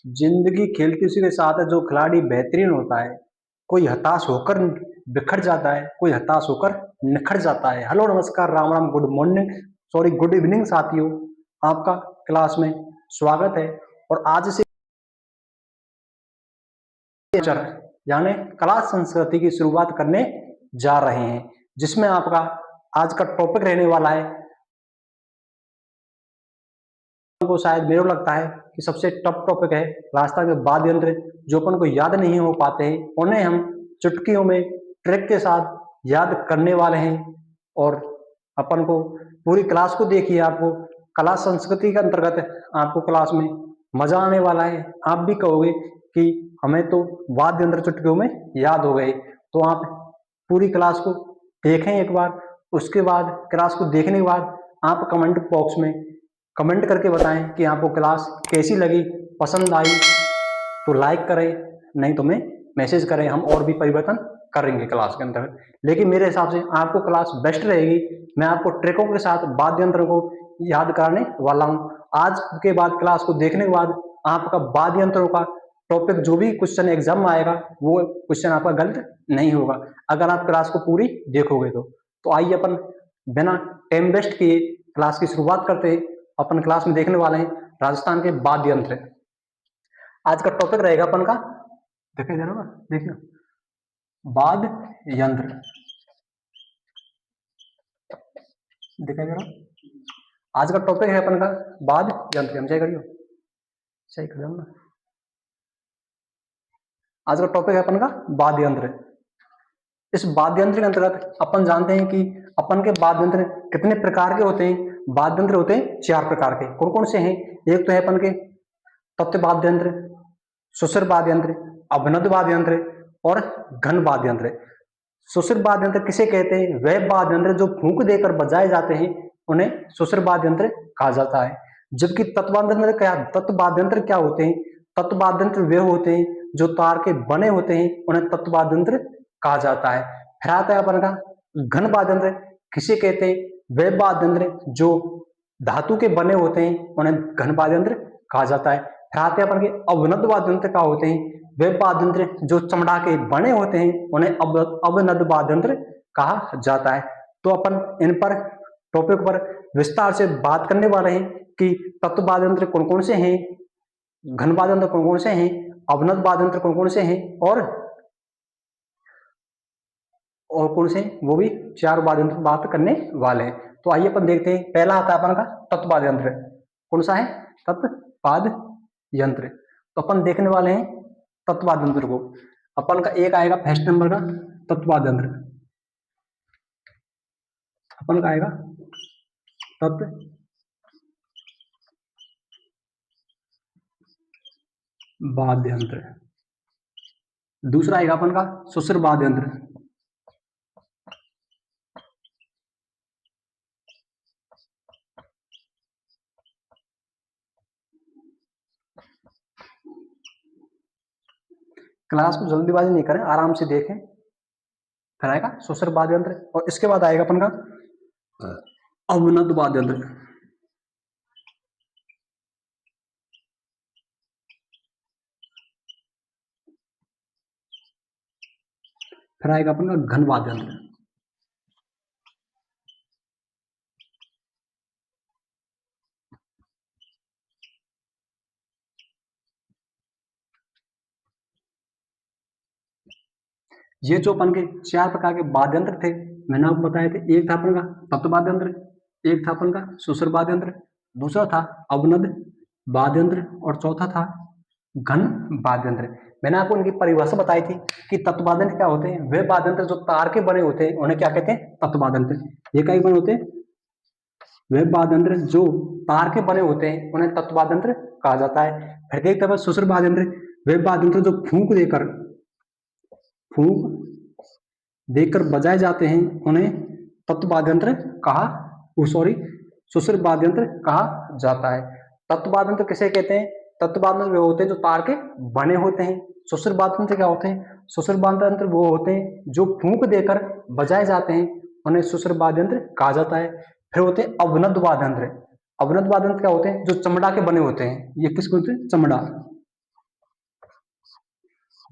जिंदगी खेलती उसी के साथ है जो खिलाड़ी बेहतरीन होता है। कोई हताश होकर बिखर जाता है, कोई हताश होकर निखर जाता है। हेलो, नमस्कार, Ram Ram, good morning, sorry good evening साथियों। आपका क्लास में स्वागत है। और आज से यानी क्लास संस्कृति की शुरुआत करने जा रहे हैं, जिसमें आपका आज का टॉपिक रहने वाला है, को शायद मेरे को लगता है कि सबसे टफ टॉपिक है राजस्थान के वाद्य यंत्र, जो अपन को याद नहीं हो पाते हैं, उन्हें हम चुटकियों में ट्रिक के साथ याद करने वाले हैं। और अपन को पूरी क्लास को देखिए, आपको कला संस्कृति के अंतर्गत आपको क्लास में मजा आने वाला है। आप भी कहोगे कि हमें तो वाद्य यंत्र चुटकियों में याद हो गए। तो आप पूरी क्लास को देखें एक बार, उसके बाद क्लास को देखने के बाद आप कमेंट बॉक्स में कमेंट करके बताएं कि आपको क्लास कैसी लगी, पसंद आई तो लाइक करें, नहीं तो मैं मैसेज करें, हम और भी परिवर्तन करेंगे क्लास के अंदर। लेकिन मेरे हिसाब से आपको क्लास बेस्ट रहेगी। मैं आपको ट्रिकों के साथ वाद्य यंत्र को याद कराने वाला हूं। आज के बाद क्लास को देखने के बाद आपका वाद्य यंत्रों का टॉपिक जो भी क्वेश्चन एग्जाम में आएगा वो क्वेश्चन आपका गलत नहीं होगा, अगर आप क्लास को पूरी देखोगे तो आइए अपन बिना टाइम वेस्ट किए क्लास की शुरुआत करते हैं। अपन क्लास में देखने वाले हैं राजस्थान के वाद्य यंत्र। आज का टॉपिक रहेगा अपन का, दिखाई दे रहा होगा, देखिए, वाद्य यंत्र दिखाई दे रहा। आज का टॉपिक है अपन का वाद्य यंत्र। हम सही करियो, सही कर ना। आज का टॉपिक है अपन का वाद्य यंत्र। इस वाद्य यंत्र के अंतर्गत अपन जानते हैं कि अपन के वाद्य यंत्र कितने प्रकार के होते हैं। वाद्य यंत्र होते हैं 4 प्रकार के। कौन कौन से हैं? एक तो है अपन के तत्व वाद्य यंत्र, सुसर वाद्य यंत्र, अभिनद वाद्य यंत्र और घन वाद्य यंत्र। सुसर वाद्य यंत्र किसे कहते हैं? वह वाद्य यंत्र जो फूंक देकर बजाए जाते हैं उन्हें सुसर वाद्य यंत्र कहा जाता है। जबकि तत्व वाद्य यंत्र क्या होते हैं? तत्व वाद्य यंत्र वे होते हैं जो तार के बने होते हैं, उन्हें तत्व वाद्य यंत्र कहा जाता है। फिर आता है अपन का घन वाद्य यंत्र। किसे कहते हैं? वे वाद्य यंत्र जो धातु के बने होते हैं, उन्हें घन वाद्य यंत्र कहा जाता है। फिर आते हैं अपन के अवनद वाद्य यंत्र क्या होते हैं? वे वाद्य यंत्र जो चमड़ा के बने होते हैं, उन्हें अवनद वाद्य यंत्र कहा जाता है। तो अपन इन पर टॉपिक पर विस्तार से बात करने वाले हैं कि तत्व वाद्य यंत्र कौन कौन से हैं, घन वाद्य यंत्र कौन कौन से हैं, अवनद वाद्य यंत्र कौन कौन से हैं और कौन से, वो भी 4 वाद्य यंत्र बात करने वाले हैं। तो आइए अपन देखते हैं। पहला आता है अपन का तत्व वाद्य यंत्र। कौन सा है? तत्व वाद्य यंत्र। तो अपन देखने वाले हैं तत्व वाद्य यंत्र को। अपन का एक आएगा फर्स्ट नंबर का तत्व वाद्य यंत्र। अपन का आएगा तत्व वाद्य यंत्र। दूसरा आएगा अपन का सुसर वाद्य यंत्र। क्लास को जल्दीबाजी नहीं करें, आराम से देखें। फिर आएगा सुसर वाद्य यंत्र और इसके बाद आएगा अपन का अवनद वाद्य यंत्र। फिर आएगा अपन का घन वाद्य यंत्र। ये जो अपन के 4 प्रकार के वाद्य यंत्र थे, मैंने आपको बताए थे। एक था अपन का तत्व वाद्य यंत्र, एक था अपन का सुसर वाद्य यंत्र, दूसरा था अवनद वाद्य यंत्र और चौथा था घन वाद्य यंत्र। मैंने आपको उनकी परिभाषा बताई थी कि तत्व वाद्य यंत्र क्या होते हैं। वे वाद्य यंत्र जो तार के बने होते हैं उन्हें क्या कहते हैं? तत्व वाद्य यंत्र। ये क्या बने होते हैं? वे वाद्य यंत्र जो तार के बने होते हैं उन्हें तत्व वाद्य यंत्र कहा जाता है। फिर देखते हैं सुसर वाद्य यंत्र। वे वाद्य यंत्र जो फूंक देकर बजाए जाते हैं उन्हें तत्व वाद्य यंत्र सुसर वाद्य यंत्र कहा जाता है। तत्व वाद्य यंत्र किसे कहते हैं? तत्व वाद्य यंत्र वे होते हैं जो तार के बने होते हैं। सुसर वाद्य यंत्र क्या होते हैं? सुसर वाद्य यंत्र वो होते हैं जो फूंक देकर बजाए जाते हैं, उन्हें सुसर वाद्य यंत्र कहा जाता है। फिर होते हैं अवनद वाद्य यंत्र। अवनद वाद्य यंत्र क्या होते हैं? जो चमड़ा के बने होते हैं। ये किसको बोलते हैं? चमड़ा।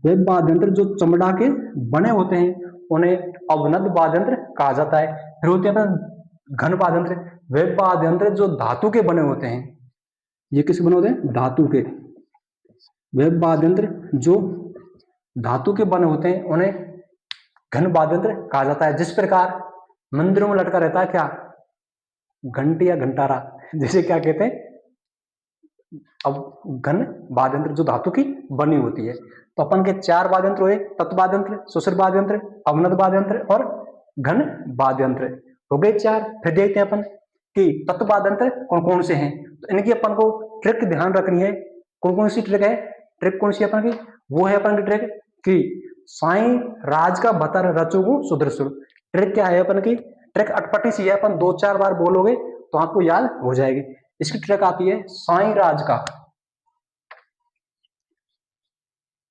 वे वाद्य यंत्र जो चमड़ा के बने होते हैं उन्हें अवनद वाद्य यंत्र कहा जाता है। फिर होते हैं घन वाद्य यंत्र। वे वाद्य यंत्र जो धातु के बने होते हैं, ये किसके बने होते हैं? धातु के। वे वाद्य यंत्र जो धातु के बने होते हैं उन्हें घन वाद्य यंत्र कहा जाता है। जिस प्रकार मंदिरों में लटका रहता है क्या? घंटी या घंटारा, जिसे क्या कहते हैं? अब घन वाद्य यंत्र जो धातु की बनी होती है। तो अपन के 4 वाद्य यंत्र हुए, तत्व वाद्य यंत्र, सुषिर वाद्य यंत्र, अवनद वाद्य यंत्र और घन वाद्य यंत्र। हो गए 4। फिर देखते हैं अपन कि तत्व वाद्य यंत्र कौन कौन से हैं। तो इनकी अपन को ट्रिक ध्यान रखनी है। कौन कौन सी ट्रिक है? ट्रिक कौन सी अपन की? वो है अपन की ट्रिक कि साई राज का भतर रचोगु सुधर सुर। ट्रिक क्या है अपन की? ट्रिक अटपटी सी है, अपन 2-4 बार बोलोगे तो आपको याद हो जाएगी। इसकी ट्रिक आती है साई राज का,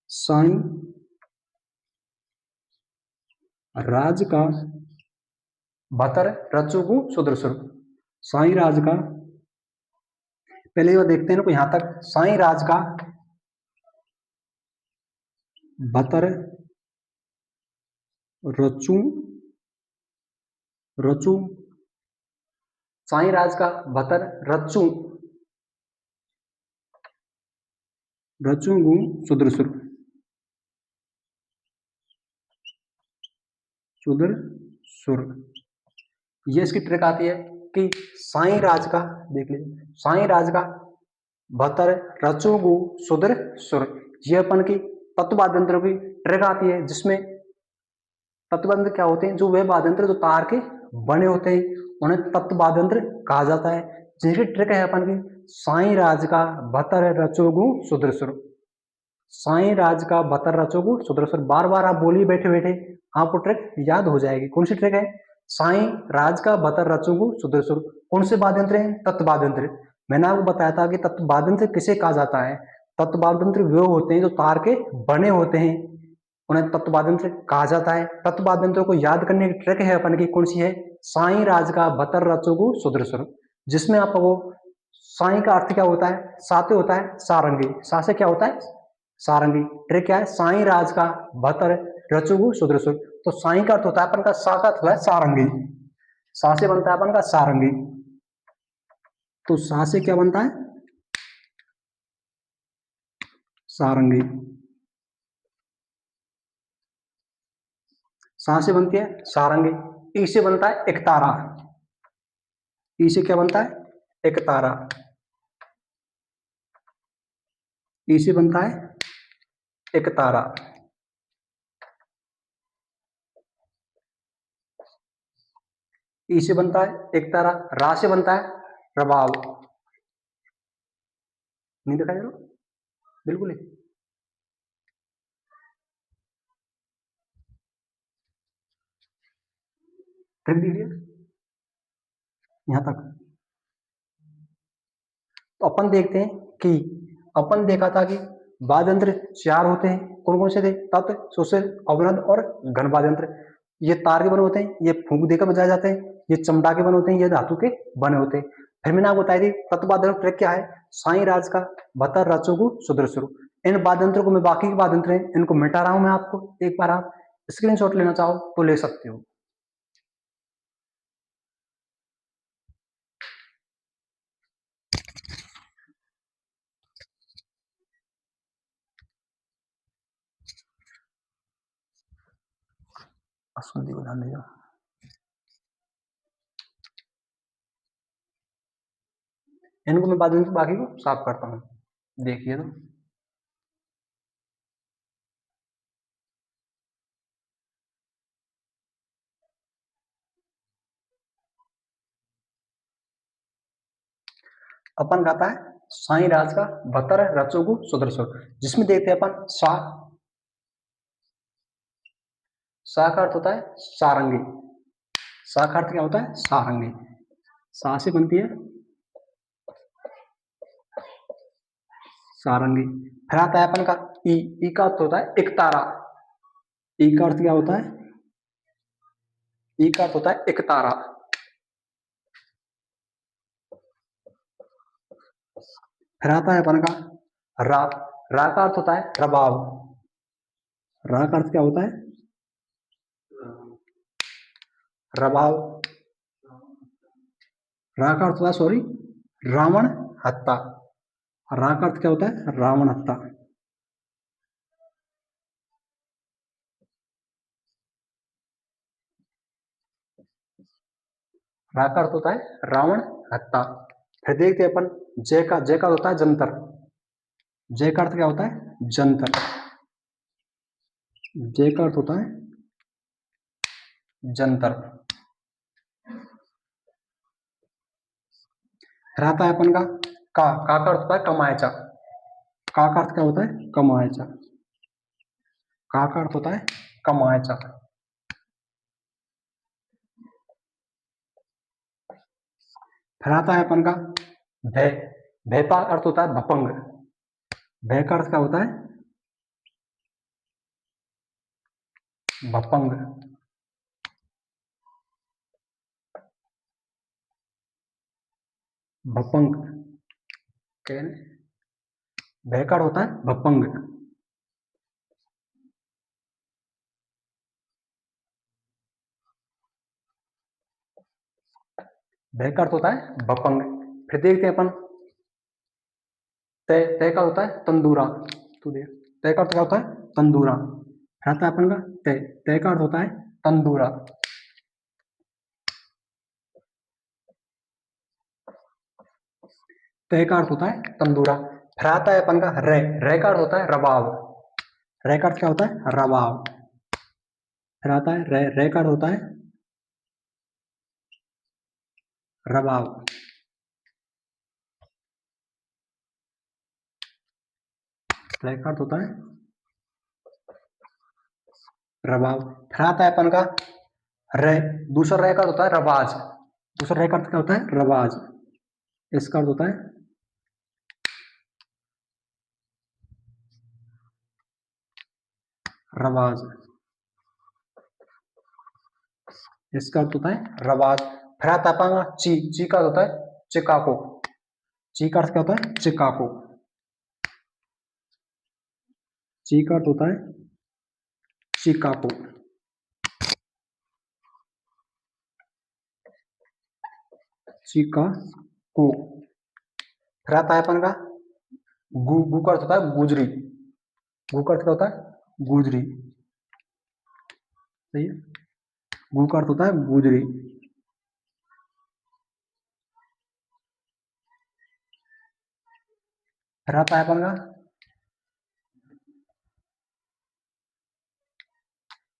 साई राज का भतर रचोगु सुधर सुर। साई राज का, पहले ये देखते हैं ना यहां तक, साई राज का भतर रचू रचू साई राज का भतर रचू रचूगु सुधर सुर। सुधर सुर, ये इसकी ट्रिक आती है कि साई राज का, देख लीजिए, साई राज का भतर रचोगु सुधर सुर। ये अपन की तत्व वाद्य यंत्रों की ट्रिक आती है, जिसमें तत्व वाद्य यंत्र क्या होते हैं? जो वे वाद्य यंत्र जो तार के बने होते हैं उन्हें तत्व वाद्य यंत्र कहा जाता है। जिसकी ट्रिक है अपन की साई राज का भतर रचोगु सुधर सुर। साई राज का भतर रचोगु सुधर सुर, बार बार आप बोलिए बैठे बैठे, आपको ट्रिक याद हो जाएगी। कौन सी ट्रिक है? साई राज का भतर रचोगु सुधर सुर। कौन से वाद्य यंत्र हैं? तत्व वाद्य यंत्र। मैंने आपको बताया था कि तत्व वाद्य यंत्र किसे कहा जाता है? तत्व वाद्य यंत्र वे होते हैं जो तार के बने होते हैं, उन्हें तत्व वाद्य यंत्र कहा जाता है। तत्व वाद्य यंत्रों को याद करने की ट्रिक है अपन की, कौन सी है? साई राज का भतर रचोगु सुधर सुर। जिसमें आपको साई का अर्थ क्या होता है? साते होता है सारंगी। सा से क्या होता है? सारंगी। ट्रिक क्या है? साई राज का भतर रचोगु सुधर सुर। तो साई का अर्थ होता है अपन का, सा का अर्थ होता है सारंगी। सा से बनता है अपन का सारंगी। तो सा से क्या बनता है? सारंगी। सा से बनती है सारंगी। ई से बनता है एकतारा। ई से क्या बनता है? एकतारा। ई से बनता है एकतारा। ई से बनता है एकतारा। रा से बनता है रबाब। नहीं दिखाई दे रहा? बिल्कुल ही। ट्रिक दीजिए यहां तक। तो अपन देखते हैं कि अपन देखा था कि वाद्य यंत्र 4 होते हैं। कौन कौन से थे? तत्, सुषिर, अवनद और घन वाद्य यंत्र। ये तार के बने होते हैं, ये फूंक देकर बजाए जाते हैं, ये चमड़ा के बने होते हैं, ये धातु के बने होते हैं। फिर मैंने आपको बताई थी तत्व वाद्य यंत्र ट्रिक क्या है? साई राज का भतर रचोगु सुधर सुर। इन वाद्य यंत्रों को मैं, बाकी के वाद्य यंत्र हैं इनको मिटा रहा हूं मैं आपको, एक बार आप स्क्रीनशॉट लेना चाहो तो ले सकते हो। अस्मदी को ध्यान दीजिए। इनको मैं बाद में बाकी को साफ करता हूँ, देखिए। तो अपन गाता है साई राज का भतर रचोगु सुधर सुर, जिसमें देखते हैं अपन सा। सा का अर्थ होता है सारंगी। सा का अर्थ क्या होता है? सारंगी। सा से बनती है सारंगी। फिर आता है अपन का ई। ई का अर्थ होता है एकतारा। ई का अर्थ क्या होता है? ई का अर्थ होता है एकतारा। फिर आता है अपन का रा। रा का अर्थ होता है रबाब। रा का अर्थ क्या होता है? रबाव। रा का अर्थ होता है, सॉरी, रावण हत्ता। रा का अर्थ क्या होता है? रावण हत्ता। रा का अर्थ होता है रावण हत्ता। फिर देखते हैं अपन जय का होता है जंतर। जय का अर्थ क्या होता है? जंतर। जय का अर्थ होता है जंतर। फिर आता है अपन का का अर्थ होता है कमायचा। का अर्थ क्या होता है? कमायचा। का अर्थ होता है कमायचा। फिर आता है अपन का भय। भय का अर्थ होता है भपंग। भय का अर्थ क्या होता है? भपंग। भपंग। भय का अर्थ होता है भपंग। भय का अर्थ होता है भपंग। फिर देखते हैं अपन तय। तय का होता है तंदूरा। तय का अर्थ क्या होता है? तंदूरा। फिर आता है अपन का तय। तय का अर्थ होता है तंदूरा। तय का अर्थ होता है तंदूरा। फिर आता है अपन का रे। रे का अर्थ होता है रबाब। रे का अर्थ क्या होता है? रबाब। फिर आता है रे। रे का अर्थ होता है रबाब। रे का अर्थ होता है रबाब। फिर आता है अपन का रे। दूसरा रे का अर्थ होता है रवाज। दूसरा रे का अर्थ क्या होता है? रवाज। इसका अर्थ होता है रवाज। इसका अर्थ होता है रवाज। फिर आता है अपन का ची। ची का अर्थ होता है चिकाको। ची का अर्थ क्या होता है? चिकाको। ची का अर्थ होता है चिकाको। चिकाको। फिर आता है अपन का गु। गु का अर्थ होता है गुजरी। गु का अर्थ क्या होता है? गुजरी। सही है। गु का अर्थ होता है गुजरी। फिर आता है अपन का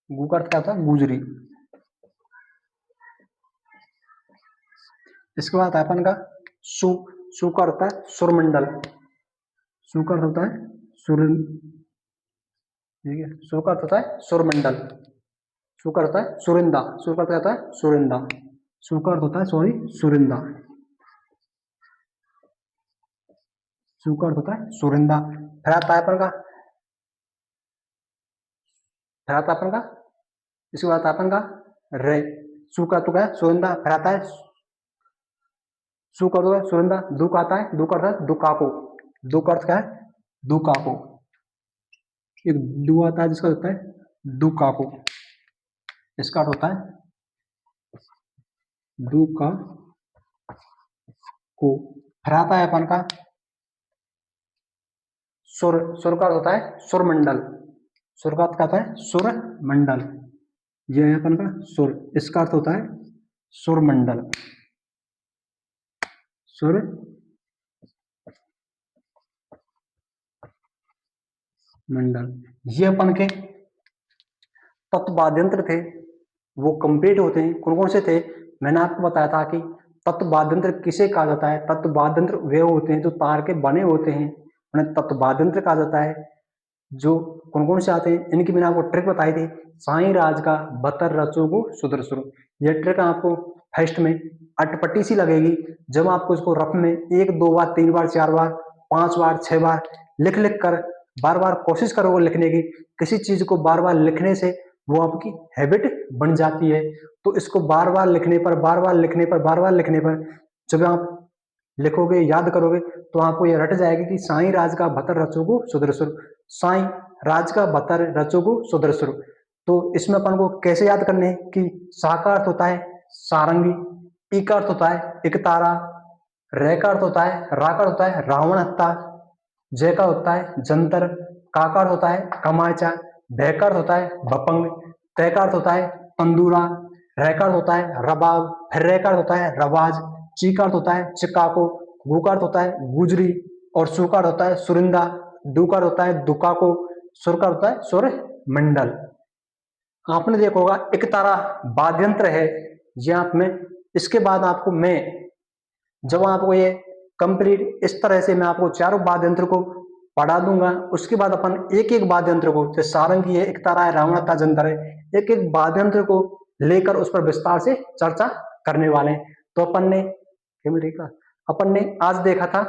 गु का अर्थ क्या होता है? गुजरी। इसके बाद अपन का सु। सु का अर्थ है सुरमंडल। सु का अर्थ होता है सुर। ठीक है। सु का अर्थ होता है सुरमंडल। सु का अर्थ होता है सुरिंदा। सु का अर्थ क्या होता है? सुरिंदा। सु का अर्थ होता है, सॉरी, सुरिंदा। सु का अर्थ होता है सुरिंदा। फिर आता है अपन का फिर आता है अपन का इसके बाद आता है अपन का रे। सु का तो क्या है? सुरिंदा। फिर आता है सु का तो सुरिंदा। दु का आता है, दु का अर्थ है दुकाको। दु का अर्थ क्या है? दुकाको। एक दु आता है जिसका होता है दुकाको। इसका अर्थ होता है दुका को। फिर आता है अपन का सुर। सुर का अर्थ होता है सुरमंडल। सुर का अर्थ क्या होता है? सुरमंडल। यह है अपन का सुर। इसका अर्थ होता है सुरमंडल। सुर मंडल। ये अपन के तत्वाद्यंत्र थे, वो कंप्लीट होते हैं। कौन कौन से थे? मैंने आपको बताया था कि तत्वाद्यंत्र किसे कहा जाता है। तत्वाद्यंत्र वे होते हैं जो तार के बने होते हैं, उन्हें तत्वाद्यंत्र कहा जाता है। जो कौन कौन से आते हैं, इनकी मैंने आपको ट्रिक बताई थी। साई राज का बतर रचो को सुधर सुर। यह ट्रिक आपको फर्स्ट में अटपटी सी लगेगी। जब आपको इसको रफ में 1 2 बार 3 बार 4 बार 5 बार 6 बार लिख लिख कर बार बार कोशिश करोगे लिखने की, किसी चीज को बार बार लिखने से वो आपकी हैबिट बन जाती है। तो इसको बार बार लिखने पर, बार बार लिखने पर, बार बार लिखने पर, जब आप लिखोगे, याद करोगे तो आपको ये रट जाएगी कि साईं राज का भतर रचोगु सुधर सुर, साईं राज का भतर रचोगु सुधर सुर। तो इसमें अपन को कैसे याद करने हैं कि सा का अर्थ होता है सारंगी, ई का अर्थ होता है एक तारा, रे का अर्थ होता है रा का अर्थ होता है रावण हत्ता, जय का होता है जंतर, का अर्थ होता है कमाचा, भय का अर्थ होता है भपंग, तय का अर्थ होता है तंदूरा, रै का अर्थ होता है रबाब, फिर रे का अर्थ होता है रवाज, ची का अर्थ होता है चिकाको, गु का अर्थ होता है गुजरी, और सु का अर्थ होता है सुरिंदा, दु का अर्थ होता है दुकाको, सुर का अर्थ होता है सुर मंडल। आपने देखा होगा एक तारा वाद्यंत्र है यहाँ में। इसके बाद आपको मैं जब आपको ये कंप्लीट इस तरह से मैं आपको चारों वाद्यंत्र को पढ़ा दूंगा, उसके बाद अपन एक एक वाद्यंत्र को, जैसे सारंगी है, एक तारा है, रावण था, जंतर है, एक एक वाद्यंत्र को लेकर उस पर विस्तार से चर्चा करने वाले हैं। तो अपन ने आज देखा था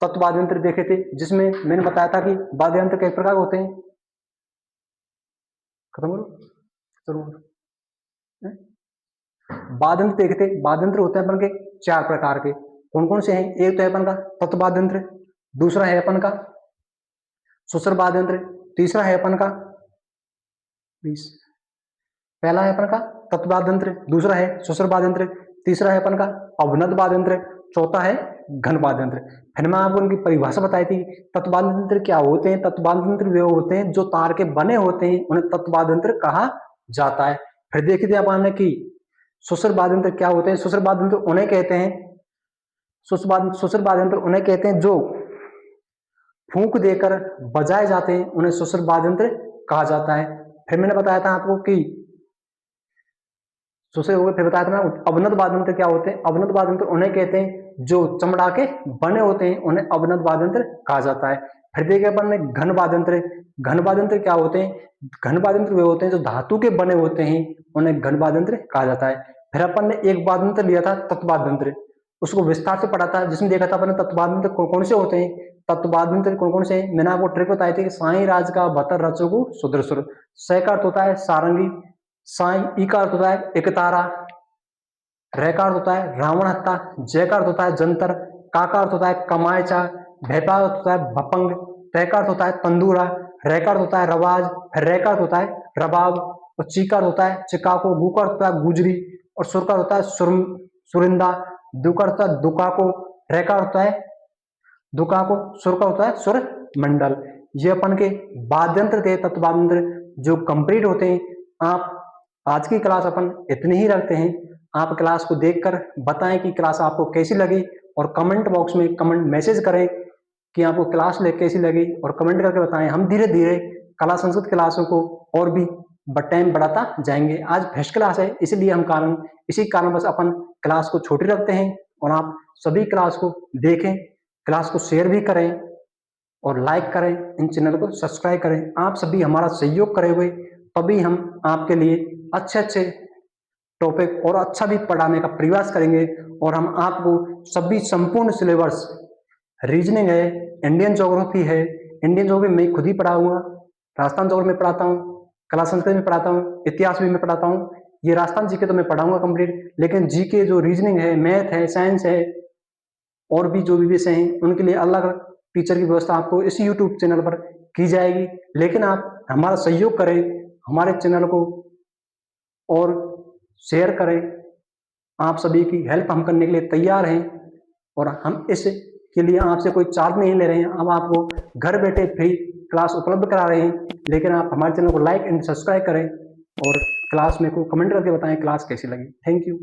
तत्व वाद्यंत्र देखे थे, जिसमें मैंने बताया था कि वाद्यंत्र कई प्रकार होते हैं। खत्म करो। वाद्यंत्र देखे थे, वाद्यंत्र होते हैं अपन के चार प्रकार के। कौन कौन से हैं? एक तो है अपन का तत्व वाद्यंत्र, दूसरा है अपन का सुसर वाद्यंत्र, तीसरा है अपन का पहला है अपन का तत्व वाद्यंत्र, दूसरा है सुसर वाद्यंत्र, तीसरा है अपन का अवनद वाद्यंत्र, चौथा है घन वाद्यंत्र। फिर मैं आपको उनकी परिभाषा बताई थी। तत्व वाद्यंत्र क्या होते हैं? तत्व वाद्यंत्र वे होते हैं जो तार के बने होते हैं, उन्हें तत्व वाद्यंत्र कहा जाता है। फिर देखी थी अपन ने कि सुसर वाद्यंत्र क्या होते हैं? सुसर वाद्यंत्र उन्हें कहते हैं, सुसर वाद्यंत्र उन्हें कहते हैं जो फूंक देकर बजाए जाते हैं, उन्हें सुसर वाद्यंत्र कहा जाता है। फिर मैंने बताया था आपको कि सुसर हो गए, फिर बताया था ना अवनद वाद्यंत्र क्या होते हैं? अवनद वाद्यंत्र उन्हें कहते हैं जो चमड़ा के बने होते हैं, उन्हें अवनद वाद्यंत्र कहा जाता है। फिर देखे अपन ने घन वाद्यंत्र। घन वाद्यंत्र क्या होते हैं? घन वाद्यंत्र वे होते हैं जो धातु के बने होते हैं, उन्हें घन वाद्यंत्र कहा जाता है। फिर अपन ने एक वाद्यंत्र लिया था तत्व वाद्यंत्र, उसको विस्तार से पढ़ा था, जिसमें देखा था अपन तत्व वाद्यंत्र कौन से होते हैं। तत्व वाद्यंत्र कौन कौन से हैं? मैंने आपको ट्रिक बताई थी कि साईं राज का भतर रचोगु सुधर सुर। स का अर्थ होता है सारंगी, साई ई का अर्थ होता है एक तारा, रे का अर्थ होता है रावण हत्ता, जय का अर्थ होता है जंतर, का अर्थ होता है कमायचा, भय का अर्थ होता है भपंग, तय का अर्थ होता है तंदूरा, रे का अर्थ होता है रवाज, रे का अर्थ होता है रबाब, और ची का अर्थ होता है चिकाको, गु का अर्थ होता है गुजरी, और सुर का होता है सुरिंदा, दु का अर्थ होता है दुकाको, रे का अर्थ होता है दुकाको, सुर का होता है सुर मंडल। ये अपन के वाद्यंत्र थे, तत्व वाद्यंत्र जो कंप्लीट होते हैं। आप आज की क्लास अपन इतनी ही रखते हैं। आप क्लास को देखकर बताएं कि क्लास आपको कैसी लगी, और कमेंट बॉक्स में कमेंट मैसेज करें कि आपको क्लास कैसी लगी, और कमेंट करके बताएं। हम धीरे धीरे कला संस्कृत क्लासों को और भी टाइम बढ़ाता जाएंगे। आज फर्स्ट क्लास है, इसलिए हम इसी कारण बस अपन क्लास को छोटी रखते हैं, और आप सभी क्लास को देखें, क्लास को शेयर भी करें और लाइक करें, इन चैनल को सब्सक्राइब करें। आप सभी हमारा सहयोग करे हुए तभी हम आपके लिए अच्छे अच्छे टॉपिक और अच्छा भी पढ़ाने का प्रयास करेंगे। और हम आपको सभी संपूर्ण सिलेबस, रीजनिंग है, इंडियन ज्योग्राफी है, इंडियन ज्योग्राफी मैं खुद ही पढ़ाऊंगा, राजस्थान ज्योग्राफी में पढ़ाता हूँ, कला संस्कृत में पढ़ाता हूँ, इतिहास भी मैं पढ़ाता हूँ। ये राजस्थान जीके तो मैं पढ़ाऊंगा कंप्लीट, लेकिन जीके जो रीजनिंग है, मैथ है, साइंस है, और भी जो भी विषय हैं, उनके लिए अलग टीचर की व्यवस्था आपको इस यूट्यूब चैनल पर की जाएगी। लेकिन आप हमारा सहयोग करें, हमारे चैनल को और शेयर करें। आप सभी की हेल्प हम करने के लिए तैयार हैं, और हम इसके लिए आपसे कोई चार्ज नहीं ले रहे हैं। हम आपको घर बैठे फ्री क्लास उपलब्ध करा रहे हैं। लेकिन आप हमारे चैनल को लाइक एंड सब्सक्राइब करें, और क्लास में को कमेंट करके बताएं क्लास कैसी लगी। Thank you.